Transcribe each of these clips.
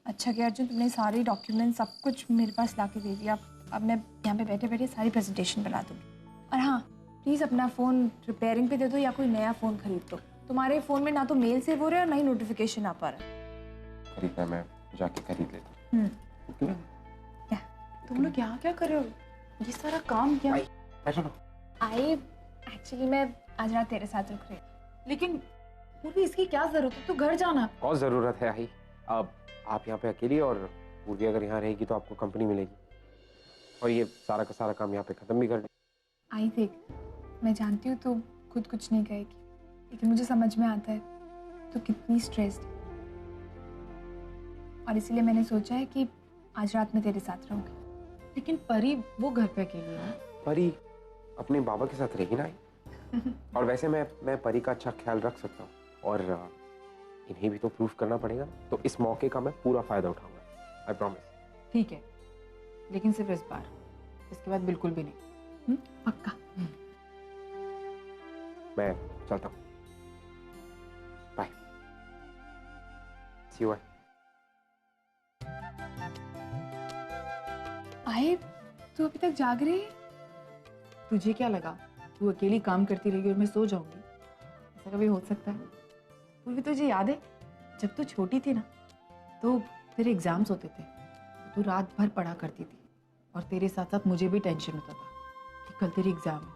अच्छा किया अर्जुन, तुमने सारे डॉक्यूमेंट सब कुछ मेरे पास ला के दे दिया। अब मैं यहाँ पे बैठे बैठे सारी प्रेजेंटेशन बना दूँगी। और हाँ, प्लीज़ अपना फ़ोन रिपेयरिंग पे दे दो या कोई नया फ़ोन खरीद दो। तुम्हारे फ़ोन में ना तो मेल सेव हो रहा है और ना ही नोटिफिकेशन आ पा रहा है। खरीदना है, मैं जाके खरीद लेता हूँ। क्या तुम लोग यहाँ क्या कर रहे हो? ये सारा काम क्या? आई एक्चुअली मैं आज रात तेरे साथ रुक रही हूँ। लेकिन पूर्वी इसकी क्या जरूरत है? तू घर जाना। बहुत जरूरत है आई। अब आप यहाँ पे अकेली, और पूर्वी अगर यहाँ रहेगी तो आपको कंपनी मिलेगी, और ये सारा का सारा काम यहाँ पे खत्म भी कर दे। आई देख, मैं जानती हूँ तू खुद कुछ नहीं कहेगी, लेकिन मुझे समझ में आता है तू कितनी स्ट्रेस्ड है, और इसीलिए मैंने सोचा है कि आज रात मैं तेरे साथ रहूंगी। लेकिन परी वो घर पे अकेली है। परी अपने बाबा के साथ रहेगी ना आई। और वैसे मैं परी का अच्छा ख्याल रख सकता हूँ, और इन्हें भी तो प्रूफ करना पड़ेगा, तो इस मौके का मैं पूरा फायदा उठाऊंगा। I promise. ठीक है, लेकिन सिर्फ इस बार, इसके बाद बिल्कुल भी नहीं। पक्का? मैं चलता हूँ। बाय। See you. आए, तू अभी तक जाग रही है? तुझे क्या लगा तू अकेली काम करती रहेगी और मैं सो जाऊंगी? ऐसा कभी हो सकता है? पूर्वी तुझे याद है जब तू छोटी थी ना, तो तेरे एग्जाम्स होते थे, तू रात भर पढ़ा करती थी, और तेरे साथ साथ मुझे भी टेंशन होता था कि कल तेरी एग्जाम है,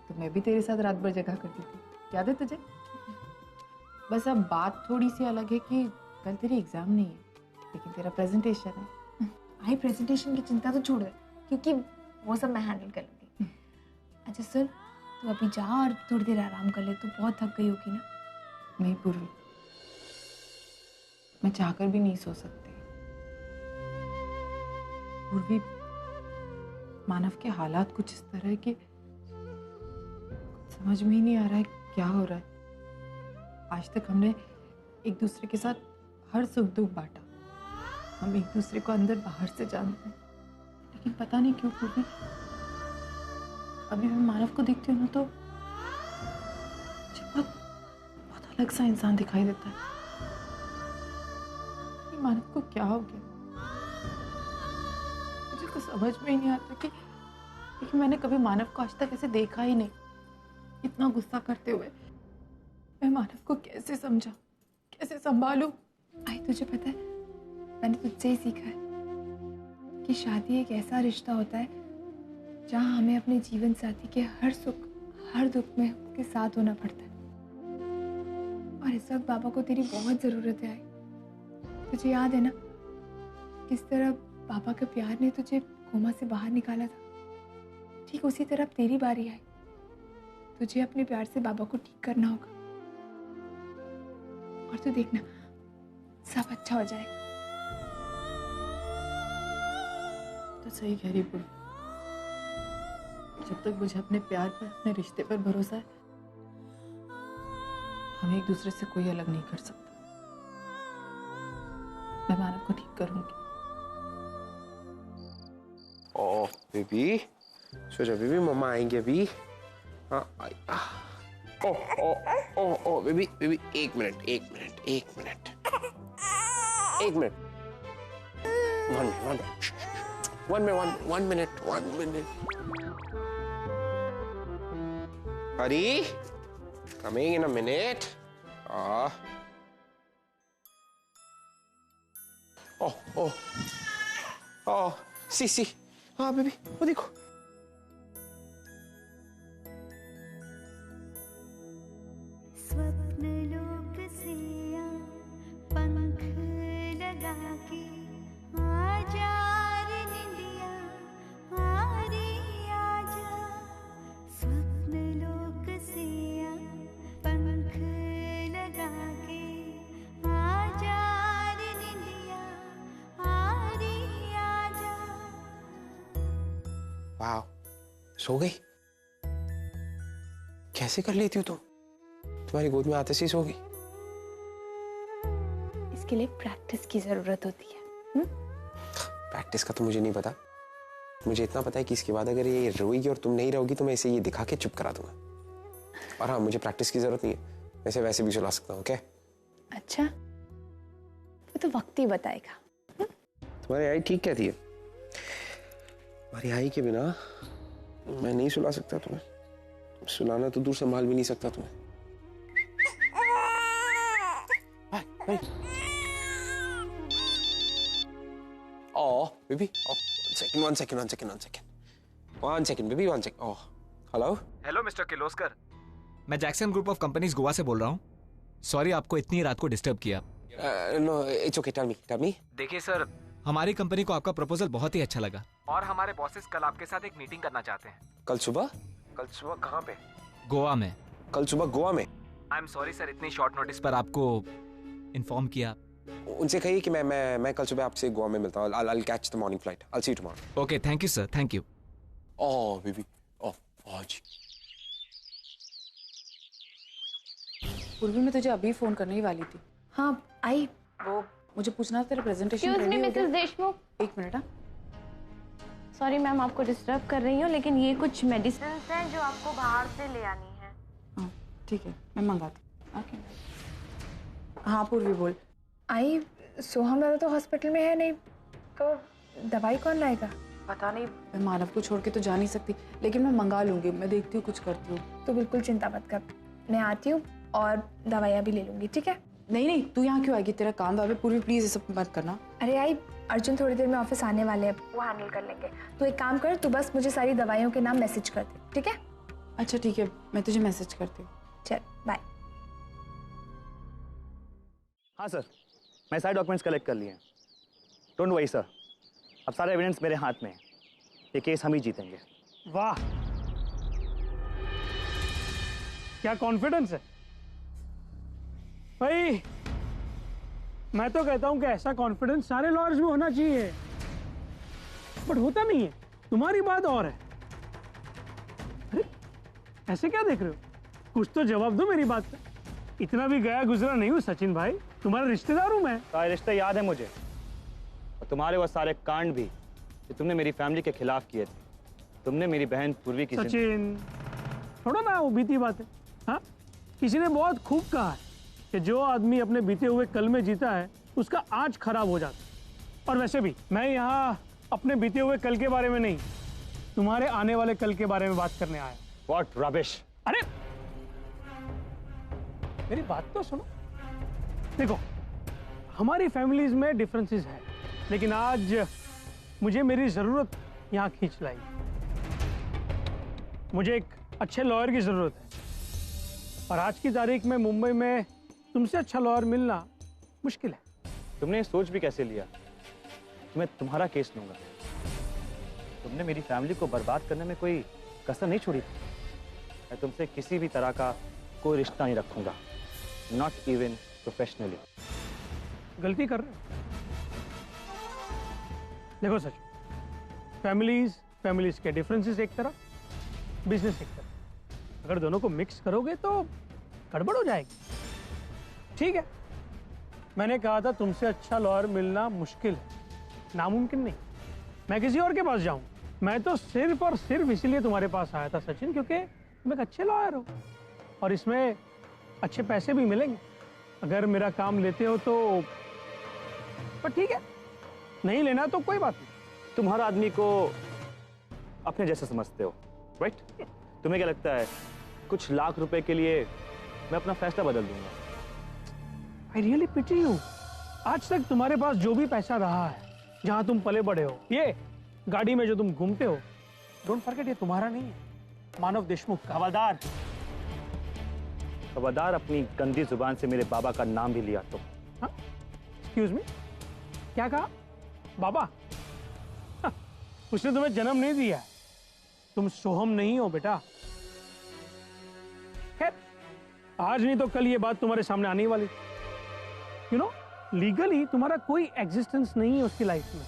तो मैं भी तेरे साथ रात भर जगा करती थी। याद है तुझे? बस अब बात थोड़ी सी अलग है कि कल तेरी एग्जाम नहीं है, लेकिन तेरा प्रेजेंटेशन है। आई प्रेजेंटेशन की चिंता तो छोड़ दे, क्योंकि वो सब मैं हैंडल कर लूंगी। अच्छा सुन, तू अभी जा और थोड़ी देर आराम कर ले, तू बहुत थक गई होगी ना। नहीं पूर्वी, मैं चाहकर भी नहीं सो सकती। पूर्वी, मानव के हालात कुछ इस तरह है कि समझ में ही नहीं आ रहा है क्या हो रहा है। आज तक हमने एक दूसरे के साथ हर सुख दुख बांटा, हम एक दूसरे को अंदर बाहर से जानते हैं, लेकिन पता नहीं क्यों पूर्वी, अभी मैं मानव को देखती हूँ ना तो मुझे बहुत अलग सा इंसान दिखाई देता है। ये मानव को क्या हो गया? मुझे तो समझ में ही नहीं आता कि लेकिन मैंने कभी मानव को आज तक ऐसे देखा ही नहीं, इतना गुस्सा करते हुए। मैं मानव को कैसे समझा, कैसे संभालूं? आई तुझे पता है, मैंने तुझसे ही सीखा है कि शादी एक ऐसा रिश्ता होता है जहाँ हमें अपने जीवन साथी के हर सुख हर दुख में उसके साथ होना पड़ता है। और इस वक्त बाबा को तेरी बहुत ज़रूरत है। आई तुझे याद है ना किस तरह बाबा के प्यार ने तुझे कोमा से बाहर निकाला था? ठीक उसी तरह तेरी बारी आई, तुझे अपने प्यार से बाबा को ठीक करना होगा, और तू देखना सब अच्छा हो जाएगा। तो सही कह रही पूर्वी, जब तक मुझे अपने प्यार पर, अपने रिश्ते पर भरोसा है, हम एक दूसरे से कोई अलग नहीं कर सकता। मैं मानव को ठीक करूंगी। ओ बेबी, सो जा बेबी, मम्मा आएंगे अभी। हाँ ओ ओ ओ ओ बेबी बेबी, एक minute. One minute. Hurry, coming in a minute. Oh, see. हाँ बेबी, वो देखो। स्वप्न लोक से पंख लगा के आजा रे निंदिया, आजा। स्वप्न लोक से पंख लगा के आजा रे निंदिया, आजा। वाह, सो गई? कैसे कर लेती हो तुम? तुम्हारी गोद में आते से ही सो गई? इसके लिए प्रैक्टिस की जरूरत होती है। प्रैक्टिस का तो मुझे नहीं पता, मुझे इतना पता है कि इसके बाद अगर ये रोएगी और तुम नहीं रहोगी तो मैं इसे ये दिखा के चुप करा दूंगा। और हाँ, मुझे प्रैक्टिस की जरूरत नहीं है, वैसे भी सुला सकता हूँ। क्या? अच्छा, वो तो वक्त ही बताएगा। तुम्हारी आई ठीक कहती है। तुम्हारी आई के बिना मैं नहीं सुला सकता तुम्हें। सुलाना तो दूर संभाल भी नहीं सकता तुम्हें। Oh, baby. Oh, one second, baby, one second. Oh, hello. Hello mister Kirloskar, मैं Jackson group of companies Goa से बोल रहा हूँ। सॉरी आपको इतनी रात को डिस्टर्ब किया। No, it's okay. Tell me. देखिए सर, हमारी कंपनी को आपका प्रपोजल बहुत ही अच्छा लगा और हमारे बॉसेस कल आपके साथ एक मीटिंग करना चाहते हैं। कल सुबह कहाँ पे? गोवा में। कल सुबह गोवा में? आई एम सॉरी सर, इतनी शॉर्ट नोटिस पर आपको इन्फॉर्म किया। उनसे कहिए कि मैं कल सुबह आपसे गोवा में मिलता हूँ। I'll catch the morning flight. I'll see you tomorrow. Okay, thank you sir, thank you. Oh, baby. Oh, जी। पूर्वी मैं तुझे अभी फोन करने ही वाली थी। हाँ आई। वो मुझे पूछना था तेरा प्रेजेंटेशन एक्सक्यूज मी रेडी हो मिसेस गया? देशमुख। एक मिनट। हाँ सॉरी मैम, आपको डिस्टर्ब कर रही हूँ, लेकिन ये कुछ मेडिसिन हैं जो आपको बाहर से ले आनी है। हाँ ठीक है, मैं मंगाती हूँ। ओके। हाँ पूर्वी बोल। आई, सोहम दादा तो हॉस्पिटल में है नहीं, तो दवाई कौन लाएगा? पता नहीं, मैं मानव को छोड़ के तो जा नहीं सकती, लेकिन मैं मंगा लूंगी। मैं देखती हूँ कुछ करती हूँ। तो बिल्कुल चिंता मत कर, मैं आती हूँ और दवाइयाँ भी ले लूंगी, ठीक है? नहीं, तू यहाँ क्यों आएगी? तेरा काम है। पूर्वी प्लीज ये सब मत करना। अरे आई, अर्जुन थोड़ी देर में ऑफिस आने वाले हैं, वो हैंडल कर लेंगे। तो एक काम कर, तू बस मुझे सारी दवाइयों के नाम मैसेज कर दे, ठीक है? अच्छा ठीक है, मैं तुझे मैसेज करती हूँ। चल बाय। हाँ सर, मैं सारे डॉक्यूमेंट्स कलेक्ट कर लिए हैं। डोंट वरी सर, अब सारे एविडेंस मेरे हाथ में है। ये केस हम ही जीतेंगे। वाह, क्या कॉन्फिडेंस है भाई। मैं तो कहता हूं कि ऐसा कॉन्फिडेंस सारे लॉयर्स में होना चाहिए, बट होता नहीं है। तुम्हारी बात और है। अरे ऐसे क्या देख रहे हो? कुछ तो जवाब दो मेरी बात का। इतना भी गया गुजरा नहीं हूँ सचिन भाई, तुम्हारा रिश्तेदार हूं मैं। सारे रिश्ते याद है मुझे, और तुम्हारे वो सारे कांड भी जो तुमने मेरी फैमिली के खिलाफ किए थे। तुमने मेरी बहन पूर्वी की सचिन थोड़ा ना वो बीती बात है। हाँ, किसी ने बहुत खूब कहा है कि जो आदमी अपने बीते हुए कल में जीता है उसका आज खराब हो जाता है। और वैसे भी मैं यहाँ अपने बीते हुए कल के बारे में नहीं, तुम्हारे आने वाले कल के बारे में बात करने आया। What rubbish. अरे मेरी बात तो सुनो। देखो, हमारी फैमिलीज में डिफरेंसेस है, लेकिन आज मुझे मेरी जरूरत यहाँ खींच लाई। मुझे एक अच्छे लॉयर की जरूरत है, और आज की तारीख में मुंबई में तुमसे अच्छा लॉयर मिलना मुश्किल है। तुमने सोच भी कैसे लिया कि मैं तुम्हारा केस लूंगा? तुमने मेरी फैमिली को बर्बाद करने में कोई कसर नहीं छोड़ी थी। मैं तुमसे किसी भी तरह का कोई रिश्ता नहीं रखूंगा, नॉट इवन प्रोफेशनली। गलती कर रहे हो। देखो सच, फैमिलीज के डिफरेंसेस एक तरफ, बिजनेस एक तरफ। अगर दोनों को मिक्स करोगे तो गड़बड़ हो जाएगी। ठीक है, मैंने कहा था तुमसे अच्छा लॉयर मिलना मुश्किल है, नामुमकिन नहीं। मैं किसी और के पास जाऊं? मैं तो सिर्फ और सिर्फ इसीलिए तुम्हारे पास आया था सचिन, क्योंकि तुम एक अच्छे लॉयर हो और इसमें अच्छे पैसे भी मिलेंगे अगर मेरा काम लेते हो तो। पर ठीक है, नहीं लेना तो कोई बात नहीं। तुम्हारा आदमी को अपने जैसे समझते हो, राइट? तुम्हें क्या लगता है कुछ लाख रुपए के लिए मैं अपना फैसला बदल दूंगा? I really pity you. आज तक तुम्हारे पास जो भी पैसा रहा है, जहां तुम पले बड़े हो, ये गाड़ी में जो तुम घूमते हो, डोंट फॉरगेट, ये तुम्हारा नहीं है, मानव देशमुख का। खबरदार, खबरदार अपनी गंदी जुबान से मेरे बाबा का नाम भी लिया तो। एक्सक्यूज मी, क्या कहा? बाबा? उसने तुम्हें जन्म नहीं दिया है, तुम सोहम नहीं हो बेटा। खैर, आज नहीं तो कल ये बात तुम्हारे सामने आने वाली। यू नो, लीगली तुम्हारा कोई एग्जिस्टेंस नहीं है उसकी लाइफ में।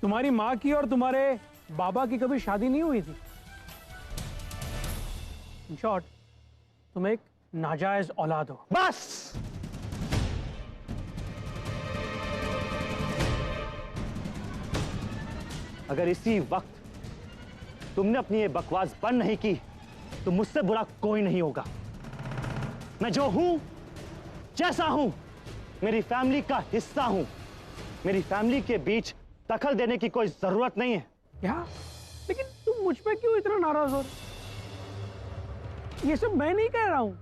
तुम्हारी माँ की और तुम्हारे बाबा की कभी शादी नहीं हुई थी। इन शॉर्ट, तुम एक नाजायज औलाद हो। बस, अगर इसी वक्त तुमने अपनी ये बकवास बंद नहीं की तो मुझसे बुरा कोई नहीं होगा। मैं जो हूं, जैसा हूं, मेरी फैमिली का हिस्सा हूं, मेरी फैमिली के बीच दखल देने की कोई जरूरत नहीं है। क्या? लेकिन तुम मुझ पे क्यों इतना नाराज हो? ये सब मैं नहीं कह रहा हूं,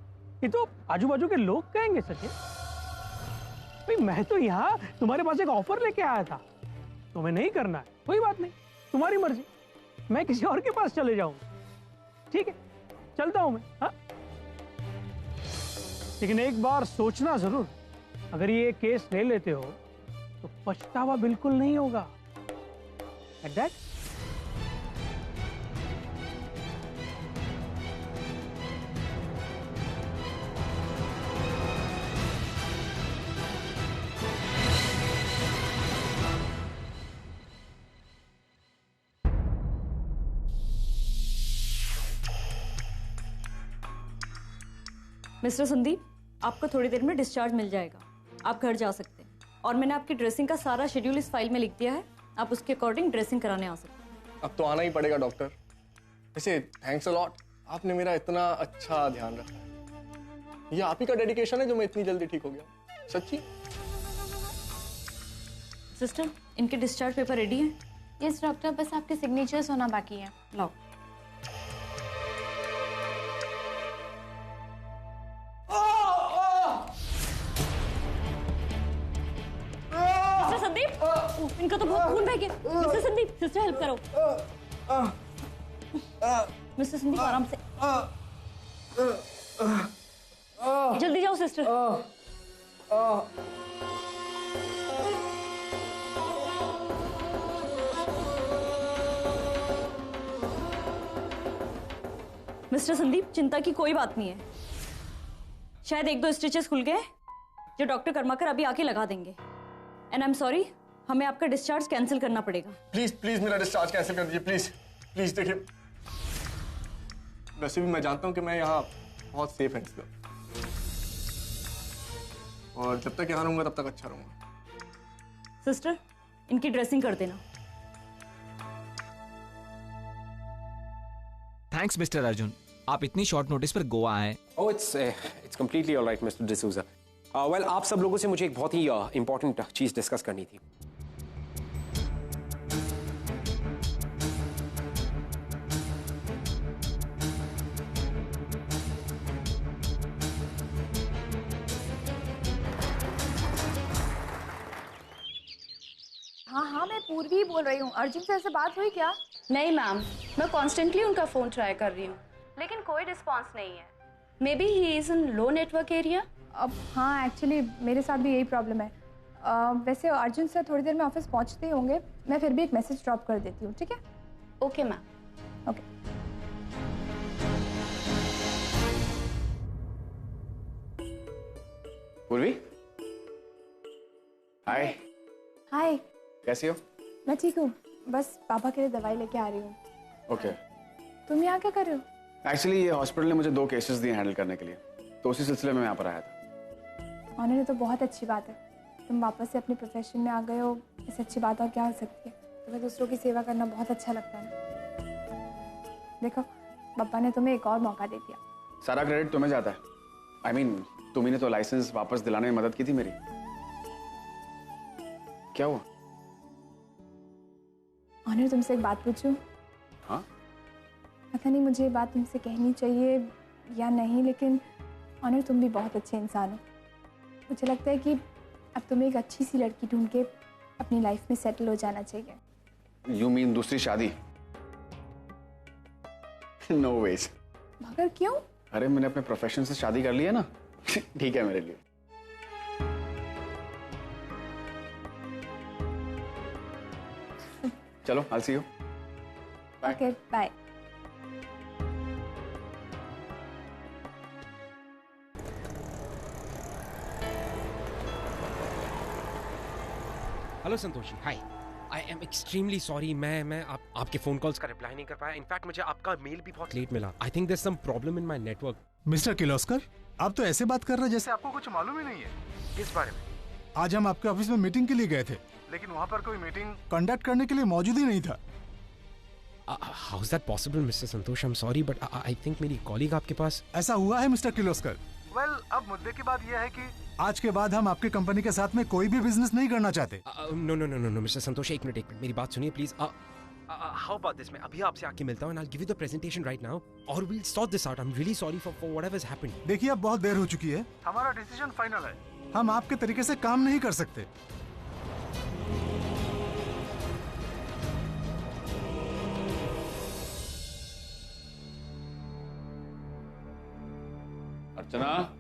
ये तो आजू बाजू के लोग कहेंगे सचिन। भाई मैं तो यहाँ तुम्हारे पास एक ऑफर लेके आया था, तुम्हें नहीं करना है कोई बात नहीं, तुम्हारी मर्जी, मैं किसी और के पास चले जाऊंगा। ठीक है, चलता हूं मैं। हाँ, लेकिन एक बार सोचना जरूर, अगर ये केस ले लेते हो तो पछतावा बिल्कुल नहीं होगा। Like that? मिस्टर संदीप, आपको थोड़ी देर में डिस्चार्ज मिल जाएगा, आप घर जा सकते हैं। और मैंने आपकी ड्रेसिंग का सारा शेड्यूल इस फाइल में लिख दिया है, आप उसके अकॉर्डिंग ड्रेसिंग कराने आ सकते हैं। अब तो आना ही पड़ेगा डॉक्टर। वैसे थैंक्स अ लॉट, आपने मेरा इतना अच्छा ध्यान रखा है। ये आप ही का डेडिकेशन है जो मैं इतनी जल्दी ठीक हो गया, सच्ची। सिस्टर, इनके डिस्चार्ज पेपर रेडी हैं? यस डॉक्टर, बस आपके सिग्नेचर्स होना बाकी है। लाओ। मिस्टर संदीप, इनका तो बहुत खून बह गया। मिस्टर संदीप, सिस्टर हेल्प करो। मिस्टर संदीप आराम से, जल्दी जाओ सिस्टर। मिस्टर संदीप, चिंता की कोई बात नहीं है, शायद 1-2 स्टिचेस खुल गए जो डॉक्टर कर्माकर अभी आके लगा देंगे। एंड आई एम सॉरी, हमें आपका डिस्चार्ज कैंसिल करना पड़ेगा। प्लीज प्लीज मेरा डिस्चार्ज कैंसिल कर दीजिए, प्लीज प्लीज। देखिए, वैसे भी मैं जानता हूँ कि मैं यहाँ बहुत सेफ है इसलिए, और जब तक यहाँ रहूंगा तब तक अच्छा रहूंगा। सिस्टर, इनकी ड्रेसिंग कर देना। थैंक्स मिस्टर अर्जुन, आप इतनी शॉर्ट नोटिस पर गोवा आए। Oh it's completely alright mister D'Souza. Well, आप सब लोगों से मुझे एक बहुत ही इंपॉर्टेंट चीज डिस्कस करनी थी। हाँ हाँ, मैं पूर्वी ही बोल रही हूँ। अर्जुन से ऐसे बात हुई क्या? नहीं मैम, मैं कॉन्स्टेंटली उनका फोन ट्राई कर रही हूँ, लेकिन कोई रिस्पॉन्स नहीं है। May be he is in low network area. अब हाँ, एक्चुअली मेरे साथ भी यही प्रॉब्लम है। वैसे अर्जुन सर थोड़ी देर में ऑफिस पहुँचते ही होंगे, मैं फिर भी एक मैसेज ड्रॉप कर देती हूँ, ठीक है? Okay ma'am. ओके। पूर्वी, हाय। हाय, कैसी हो? मैं ठीक हूँ, बस पापा के लिए दवाई लेके आ रही हूँ। ओके। तुम यहाँ क्या कर रहे हो? एक्चुअली ये हॉस्पिटल ने मुझे 2 केसेस दिए हैंडल करने के लिए, तो उसी सिलसिले में मैं यहाँ पर आया था। ऑनर, ये तो बहुत अच्छी बात है, तुम वापस से अपने प्रोफेशन में आ गए हो। इससे अच्छी बात और क्या हो सकती है? तुम्हें दूसरों की सेवा करना बहुत अच्छा लगता है ना। देखो, पापा ने तुम्हें एक और मौका दे दिया। सारा क्रेडिट तुम्हें जाता है। I mean, तुम्ही ने तो लाइसेंस वापस दिलाने में मदद की थी मेरी। क्या हुआ? ऑनर, तुमसे एक बात पूछूं? हाँ? पता नहीं मुझे ये बात तुमसे कहनी चाहिए या नहीं, लेकिन ऑनर तुम भी बहुत अच्छे इंसान हो। मुझे लगता है कि अब तुम्हें एक अच्छी सी लड़की ढूंढ के अपनी लाइफ में सेटल हो जाना चाहिए। You mean दूसरी शादी? No ways। मगर क्यों? अरे मैंने अपने प्रोफेशन से शादी कर ली है ना। ठीक है मेरे लिए। चलो, I'll see you। Okay, bye. Hello Santoshi, hi. I am extremely sorry, मैं आपके फोन कॉल्स का रिप्लाई नहीं कर पाया। इनफैक्ट मुझे आपका मेल भी बहुत लेट मिला। I think there is some problem in my network. Mister Kirloskar, आप तो ऐसे बात कर रहे हैं जैसे आपको कुछ मालूम ही नहीं है। किस बारे में? आज हम आपके ऑफिस में मीटिंग के लिए गए थे, लेकिन वहाँ पर कोई मीटिंग कंडक्ट करने के लिए मौजूद ही नहीं था। How is that possible mister Santosh? I am sorry but I think मेरी कॉलीग आपके पास। ऐसा हुआ है मिस्टर किर्लोस्कर। वेल, अब मुद्दे की बात यह है कि आज के बाद हम आपकी कंपनी के साथ में कोई भी बिजनेस नहीं करना चाहते। No no no no no mister Santosh, एक मिनट मेरी बात सुनिए प्लीज। हाउ अबाउट दिस, मैं अभी आपसे आके मिलता हूँ and I will give you the presentation right now और we will sort this out. I am really sorry for whatever has happened. देखिए, अब बहुत देर हो चुकी है, हमारा डिसीजन फाइनल है, हम आपके तरीके से काम नहीं कर सकते। अर्चना,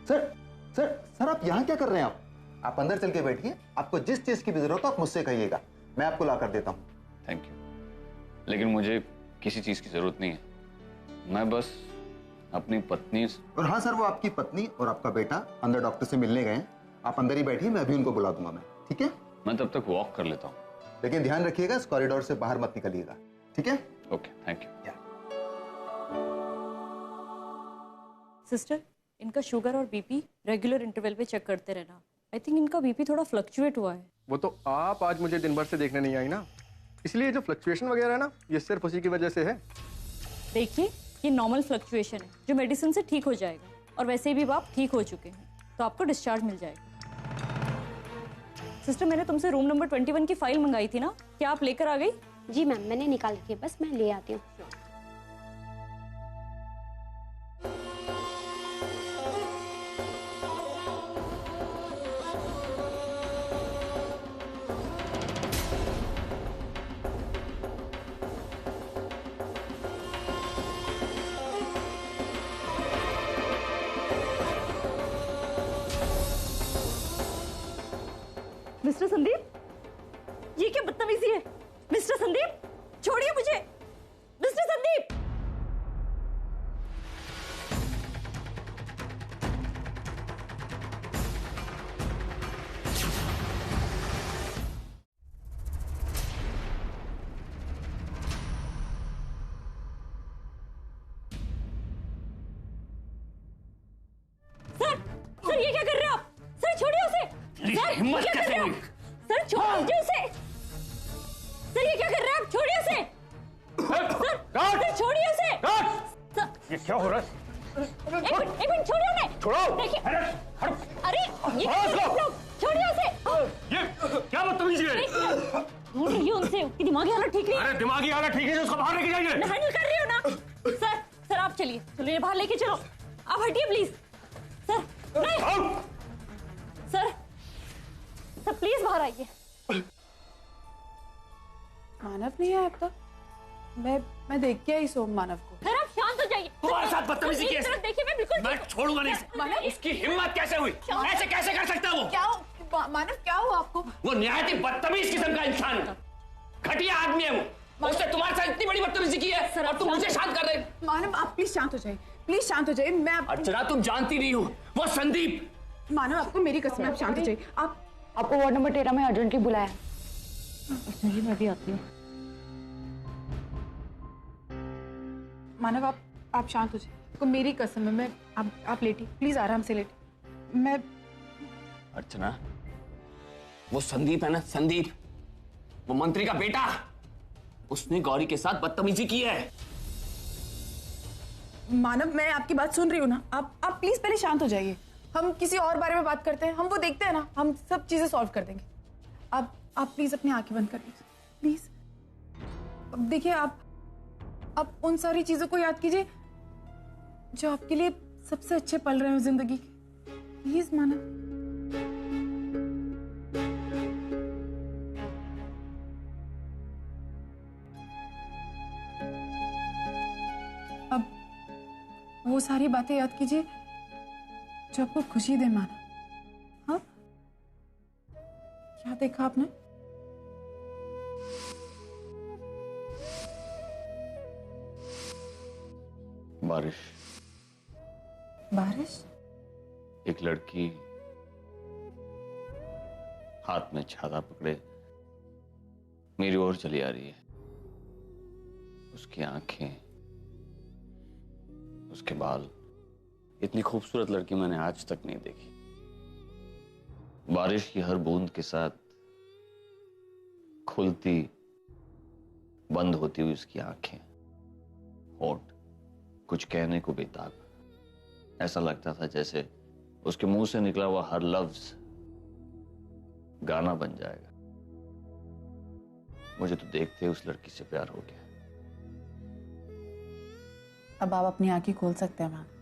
सर आप यहाँ क्या कर रहे हैं? आप अंदर चल के बैठिए, आपको जिस चीज की भी जरूरत हो आप मुझसे कहिएगा, मैं आपको ला कर देता हूँ। थैंक यू, लेकिन मुझे किसी चीज की जरूरत नहीं है, मैं बस अपनी पत्नी। और हाँ सर, वो आपकी पत्नी और आपका बेटा अंदर डॉक्टर से मिलने गए हैं, आप अंदर ही बैठिए, मैं अभी उनको बुला दूंगा। मैं ठीक है? मैं तब तक वॉक कर लेता हूँ, लेकिन ध्यान रखिएगा इस कॉरिडोर से बाहर मत निकलिएगा, ठीक है? Okay, thank you. सिस्टर, इनका शुगर और बीपी रेगुलर इंटरवल पे चेक करते रहना। आई थिंक इनका बीपी थोड़ा फ्लक्चुएट हुआ है। वो तो आप आज मुझे दिन भर से देखने नहीं आई ना, इसलिए जो फ्लक्चुएशन वगैरह है ना, ये सिर्फ उसी की वजह से है। देखिए, ये नॉर्मल फ्लक्चुएशन है जो मेडिसिन से ठीक हो जाएगा, और वैसे भी आप ठीक हो चुके हैं तो आपको डिस्चार्ज मिल जाएगा। सिस्टर, मैंने तुमसे रूम नंबर 21 की फाइल मंगाई थी ना, क्या आप लेकर आ गई? जी मैम, मैंने निकाल ली है, बस मैं ले आती हूँ। मिस्टर संदीप, ये क्या बदतमीजी है? मिस्टर संदीप, छोड़िए मुझे। मिस्टर संदीप, सर ये क्या कर रहे हो आप? सर छोड़िए उसे। सर हिम्मत क्या कर कैसे रहे हो? हुई? सर छोड़िए उसे। सर ये क्या कर रहे हैं आप? छोड़िए उसे। सर छोड़िए उसे। ये क्या हो रहा है? एक मिनट छोड़िए उन्हें। छोड़ो। देखिए, अरे ये क्या कर रहे हैं आप लोग? छोड़िए उसे। ये क्या बदतमीजी है? ढूंढ रही हूँ उनसे, उसकी दिमागी हालत ठीक नहीं है। अरे दिमागी हालत ठीक है, उसको बाहर लेके जाइए। मैं हैंडल कर रही हूँ ना। सर आप चलिए बाहर लेके चलो। आप हटिए प्लीज। सर नहीं। सर प्लीज बाहर आइए। मानव नहीं है आपका? मैं देख के आई सोम मानव को। सर आप शांत हो जाइए। तुम्हारे साथ बदतमीजी की है। देखिए, मैं बिल्कुल मैं छोड़ूंगा नहीं। मानव, उसकी हिम्मत कैसे हुई? ऐसे कैसे कर सकता है वो? क्या मानव, क्या हुआ आपको? वो निहायत ही बदतमीज किस्म का इंसान है, घटिया आदमी है वो। उसने तुम्हारे साथ इतनी बड़ी बदतमीजी की है और तुम मुझे शांत कर रहे। मानव आप प्लीज शांत हो जाइए, प्लीज शांत हो जाइए। मैं अर्चना, तुम जानती नहीं हो वो संदीप। मानव, आपको मेरी कसम है, आप शांत हो जाइए। आपको वार्ड नंबर 13 में अर्जेंटली बुलाया। जी मैं भी आती हूँ। मानव आप शांत हो जाइए, आपको मेरी कसम है। मैं आप लेटी, प्लीज आराम से लेटी। मैं अर्चना, वो संदीप है ना, संदीप, वो मंत्री का बेटा, उसने गौरी के साथ बदतमीजी की है। मानव, मैं आपकी बात सुन रही हूँ ना। आप प्लीज पहले शांत हो जाइए, हम किसी और बारे में बात करते हैं, हम वो देखते हैं ना, हम सब चीजें सॉल्व कर देंगे। आप प्लीज अपनी आंखें बंद कर लीजिए, प्लीज। अब देखिए, आप उन सारी चीजों को याद कीजिए जो आपके लिए सबसे अच्छे पल रहे हो जिंदगी के। प्लीज मानव। अब वो सारी बातें याद कीजिए जो आपको खुशी दे माना। हाँ, क्या देखा आपने? बारिश। बारिश? एक लड़की हाथ में छाता पकड़े मेरी ओर चली आ रही है। उसकी आंखें, उसके बाल, इतनी खूबसूरत लड़की मैंने आज तक नहीं देखी। बारिश की हर बूंद के साथ खुलती बंद होती हुई उसकी आंखें, होंठ कुछ कहने को बेताब। ऐसा लगता था जैसे उसके मुंह से निकला हुआ हर लफ्ज गाना बन जाएगा। मुझे तो देखते उस लड़की से प्यार हो गया। अब आप अपनी आंखें खोल सकते हैं मैम।